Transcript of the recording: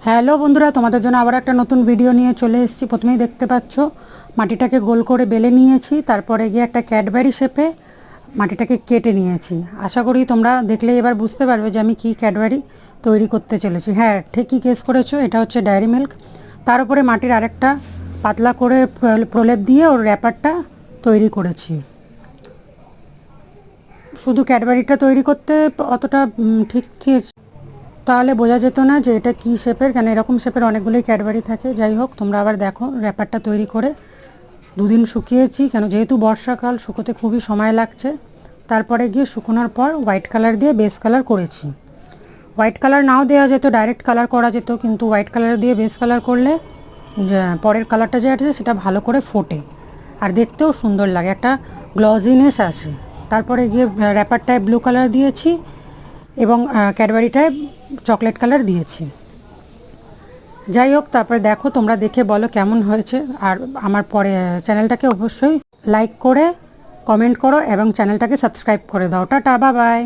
Hello বন্ধুরা, তোমাদের জন্য আবার একটা নতুন ভিডিও নিয়ে চলে এসেছি। প্রথমেই দেখতে পাচ্ছ মাটিটাকে গোল করে বেলে নিয়েছি, তারপরে গিয়ে একটা ক্যাডবেরি শেপে মাটিটাকে কেটে নিয়েছি। আশা করি তোমরা দেখলেই এবার বুঝতে পারবে যে আমি কি ক্যাডবেরি তৈরি করতে চলেছি। হ্যাঁ, ঠিকই গেস করেছো, এটা হচ্ছে ডায়েরি মিল্ক। তার উপরে মাটির আরেকটা পাতলা করে প্রলেপ দিয়ে ওর র্যাপারটা তৈরি করেছি। শুধু ক্যাডবেরিটা তৈরি করতে অতটা ঠিক ঠিক তাহলে বোঝা যেত না যে এটা কী শেপের, কেন এরকম শেপের অনেকগুলোই ক্যাডবেরি থাকে। যাই হোক, তোমরা আবার দেখো র্যাপারটা তৈরি করে দুদিন শুকিয়েছি, কেন যেহেতু বর্ষাকাল শুকোতে খুবই সময় লাগছে। তারপরে গিয়ে শুকোনোর পর হোয়াইট কালার দিয়ে বেস কালার করেছি। হোয়াইট কালার নাও দেওয়া যেত, ডাইরেক্ট কালার করা যেত, কিন্তু হোয়াইট কালার দিয়ে বেস কালার করলে পরের কালারটা যে আছে সেটা ভালো করে ফোটে আর দেখতেও সুন্দর লাগে, একটা গ্লজিনেস আসে। তারপরে গিয়ে র্যাপারটায় ব্লু কালার দিয়েছি এবং ক্যাডবেরিটায় চকলেট কালার দিয়েছি। যাই হোক, তারপরে দেখো, তোমরা দেখে বলো কেমন হয়েছে। আর আমার পরে চ্যানেলটাকে অবশ্যই লাইক করে কমেন্ট করো এবং চ্যানেলটাকে সাবস্ক্রাইব করে দাও। Tata, bye bye.